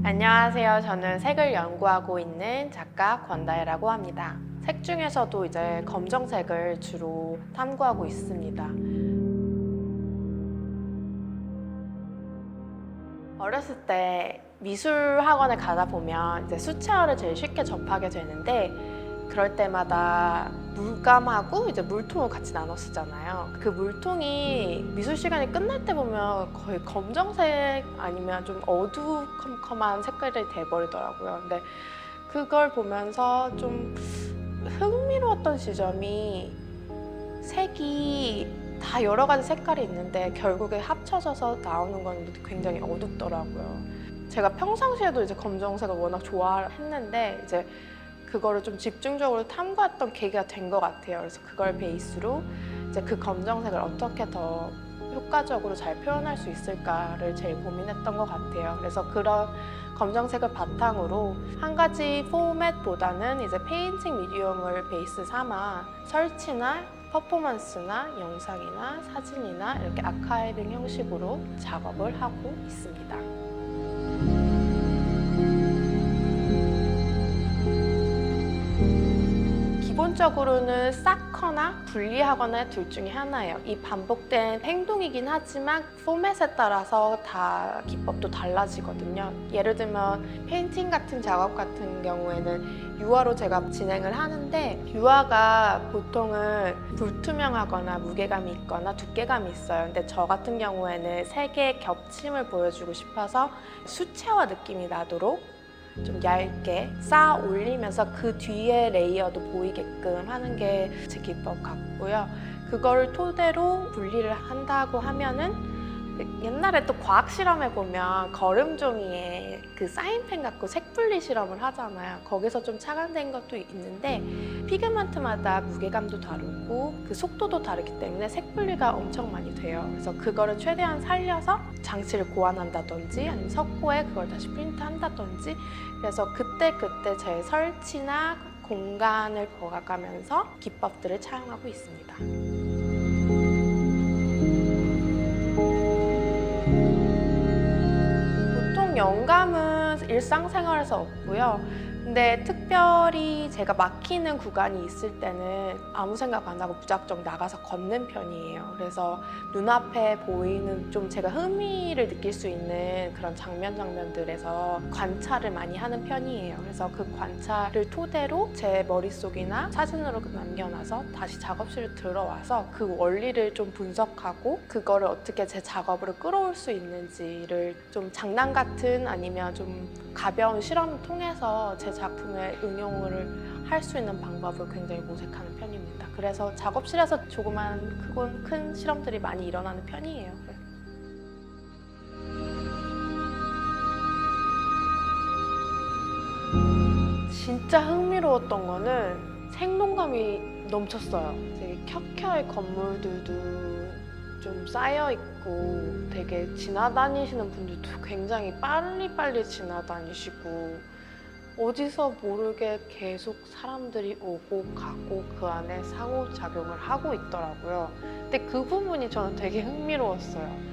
안녕하세요. 저는 색을 연구하고 있는 작가 권다혜라고 합니다. 색 중에서도 이제 검정색을 주로 탐구하고 있습니다. 어렸을 때 미술 학원에 가다 보면 이제 수채화를 제일 쉽게 접하게 되는데 그럴 때마다 물감하고 이제 물통을 같이 나눠 쓰잖아요. 그 물통이 미술 시간이 끝날 때 보면 거의 검정색 아니면 좀 어두컴컴한 색깔이 돼버리더라고요. 근데 그걸 보면서 좀 흥미로웠던 지점이 색이 다 여러 가지 색깔이 있는데 결국에 합쳐져서 나오는 건 굉장히 어둡더라고요. 제가 평상시에도 이제 검정색을 워낙 좋아했는데 이제 그거를 좀 집중적으로 탐구했던 계기가 된 것 같아요. 그래서 그걸 베이스로 이제 그 검정색을 어떻게 더 효과적으로 잘 표현할 수 있을까를 제일 고민했던 것 같아요. 그래서 그런 검정색을 바탕으로 한 가지 포맷보다는 이제 페인팅 미디엄을 베이스 삼아 설치나 퍼포먼스나 영상이나 사진이나 이렇게 아카이빙 형식으로 작업을 하고 있습니다. 기본적으로는 쌓거나 분리하거나 둘 중에 하나예요. 이 반복된 행동이긴 하지만 포맷에 따라서 다 기법도 달라지거든요. 예를 들면 페인팅 같은 작업 같은 경우에는 유화로 제가 진행을 하는데 유화가 보통은 불투명하거나 무게감이 있거나 두께감이 있어요. 근데 저 같은 경우에는 색의 겹침을 보여주고 싶어서 수채화 느낌이 나도록 좀 얇게 쌓아 올리면서 그 뒤에 레이어도 보이게끔 하는 게 제 기법 같고요. 그거를 토대로 분리를 한다고 하면은 옛날에 또 과학 실험에 보면 거름 종이에 그 사인펜 갖고 색 분리 실험을 하잖아요. 거기서 좀 착안된 것도 있는데 피그먼트마다 무게감도 다르고 그 속도도 다르기 때문에 색 분리가 엄청 많이 돼요. 그래서 그거를 최대한 살려서 장치를 고안한다든지 아니면 석고에 그걸 다시 프린트한다든지 그래서 그때그때 제 설치나 공간을 보아가면서 기법들을 차용하고 있습니다. 보통 영감은 일상생활에서 얻고요. 근데 특별히 제가 막히는 구간이 있을 때는 아무 생각 안 하고 무작정 나가서 걷는 편이에요. 그래서 눈앞에 보이는 좀 제가 흥미를 느낄 수 있는 그런 장면들에서 관찰을 많이 하는 편이에요. 그래서 그 관찰을 토대로 제 머릿속이나 사진으로 남겨놔서 다시 작업실에 들어와서 그 원리를 좀 분석하고 그거를 어떻게 제 작업으로 끌어올 수 있는지를 좀 장난 같은 아니면 좀 가벼운 실험을 통해서 제 작품에 응용을 할 수 있는 방법을 굉장히 모색하는 편입니다. 그래서 작업실에서 조그만 크고 큰 실험들이 많이 일어나는 편이에요. 진짜 흥미로웠던 거는 생동감이 넘쳤어요. 되게 켜켜이 건물들도 좀 쌓여있고 되게 지나다니시는 분들도 굉장히 빨리빨리 지나다니시고 어디서 모르게 계속 사람들이 오고 가고 그 안에 상호작용을 하고 있더라고요. 근데 그 부분이 저는 되게 흥미로웠어요.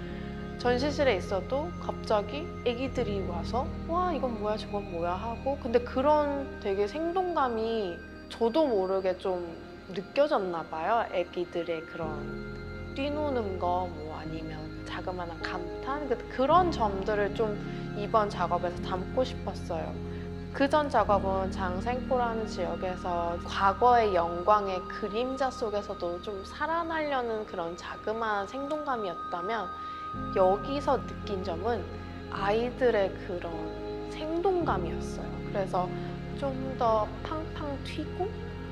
전시실에 있어도 갑자기 애기들이 와서 와 이건 뭐야 저건 뭐야 하고 근데 그런 되게 생동감이 저도 모르게 좀 느껴졌나 봐요. 애기들의 그런 뛰노는 거 뭐 아니면 자그마한 감탄 그런 점들을 좀 이번 작업에서 담고 싶었어요. 그전 작업은 장생포라는 지역에서 과거의 영광의 그림자 속에서도 좀 살아나려는 그런 자그마한 생동감이었다면 여기서 느낀 점은 아이들의 그런 생동감이었어요. 그래서 좀 더 팡팡 튀고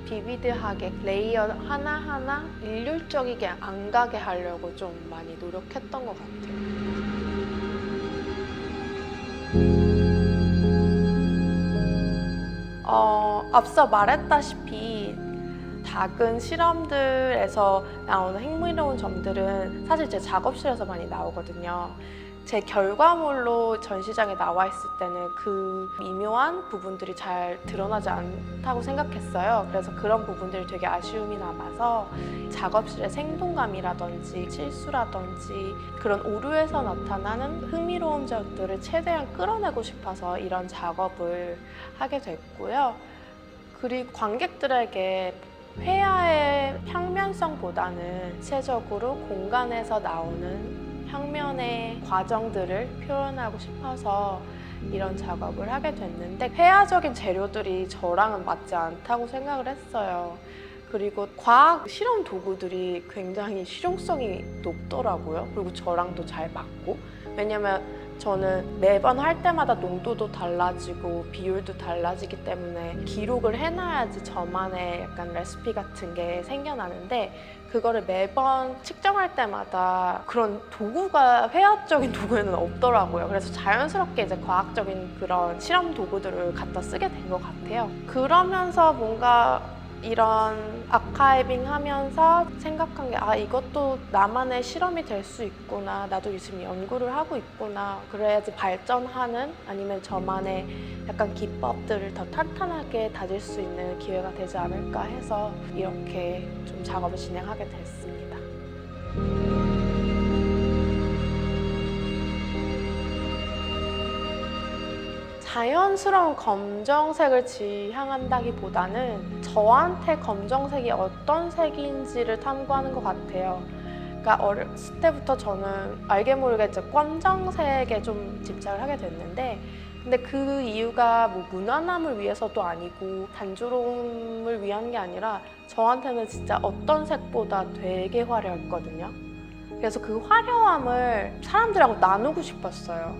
비비드하게 레이어 하나하나 일률적이게 안 가게 하려고 좀 많이 노력했던 것 같아요. 앞서 말했다시피 작은 실험들에서 나오는 흥미로운 점들은 사실 제 작업실에서 많이 나오거든요. 제 결과물로 전시장에 나와 있을 때는 그 미묘한 부분들이 잘 드러나지 않다고 생각했어요. 그래서 그런 부분들이 되게 아쉬움이 남아서 작업실의 생동감이라든지 실수라든지 그런 오류에서 나타나는 흥미로운 점들을 최대한 끌어내고 싶어서 이런 작업을 하게 됐고요. 그리고 관객들에게 회화의 평면성보다는 구체적으로 공간에서 나오는 평면의 과정들을 표현하고 싶어서 이런 작업을 하게 됐는데 회화적인 재료들이 저랑은 맞지 않다고 생각을 했어요. 그리고 과학 실험 도구들이 굉장히 실용성이 높더라고요. 그리고 저랑도 잘 맞고. 왜냐면 저는 매번 할 때마다 농도도 달라지고 비율도 달라지기 때문에 기록을 해놔야지 저만의 약간 레시피 같은 게 생겨나는데 그거를 매번 측정할 때마다 그런 도구가 회화적인 도구에는 없더라고요. 그래서 자연스럽게 이제 과학적인 그런 실험 도구들을 갖다 쓰게 된 것 같아요. 그러면서 뭔가 이런 아카이빙 하면서 생각한 게 이것도 나만의 실험이 될 수 있구나. 나도 요즘 연구를 하고 있구나. 그래야지 발전하는 아니면 저만의 약간 기법들을 더 탄탄하게 다질 수 있는 기회가 되지 않을까 해서 이렇게 좀 작업을 진행하게 됐습니다. 자연스러운 검정색을 지향한다기보다는 저한테 검정색이 어떤 색인지를 탐구하는 것 같아요. 그러니까 어렸을 때부터 저는 알게 모르게 이제 검정색에 좀 집착을 하게 됐는데 근데 그 이유가 뭐 무난함을 위해서도 아니고 단조로움을 위한 게 아니라 저한테는 진짜 어떤 색보다 되게 화려했거든요. 그래서 그 화려함을 사람들하고 나누고 싶었어요.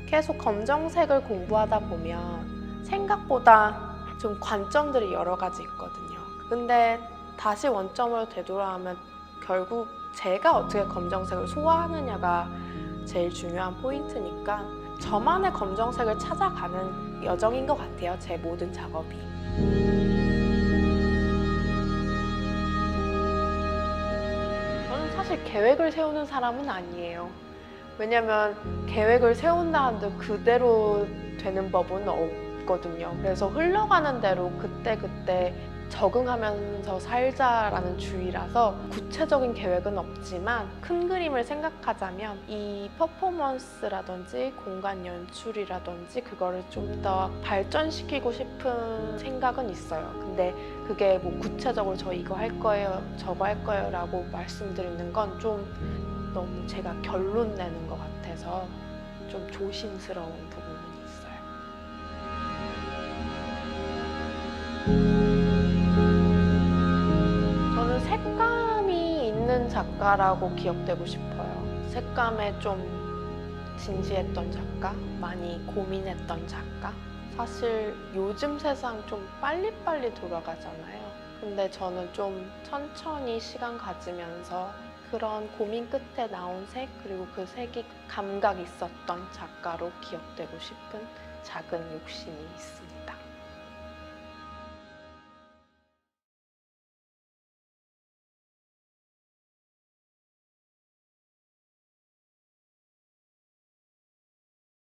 계속 검정색을 공부하다 보면 생각보다 좀 관점들이 여러 가지 있거든요. 근데 다시 원점으로 되돌아오면 결국 제가 어떻게 검정색을 소화하느냐가 제일 중요한 포인트니까 저만의 검정색을 찾아가는 여정인 것 같아요. 제 모든 작업이. 저는 사실 계획을 세우는 사람은 아니에요. 왜냐면 계획을 세운다 한들 그대로 되는 법은 없거든요. 그래서 흘러가는 대로 그때그때 적응하면서 살자라는 주의라서 구체적인 계획은 없지만 큰 그림을 생각하자면 이 퍼포먼스라든지 공간 연출이라든지 그거를 좀 더 발전시키고 싶은 생각은 있어요. 근데 그게 뭐 구체적으로 저 이거 할 거예요, 저거 할 거예요 라고 말씀드리는 건 좀 너무 제가 결론 내는 것 같아서 좀 조심스러운 부분은 있어요. 저는 색감이 있는 작가라고 기억되고 싶어요. 색감에 좀 진지했던 작가, 많이 고민했던 작가. 사실 요즘 세상 좀 빨리빨리 돌아가잖아요. 근데 저는 좀 천천히 시간 가지면서 그런 고민 끝에 나온 색, 그리고 그 색이 감각 있었던 작가로 기억되고 싶은 작은 욕심이 있습니다.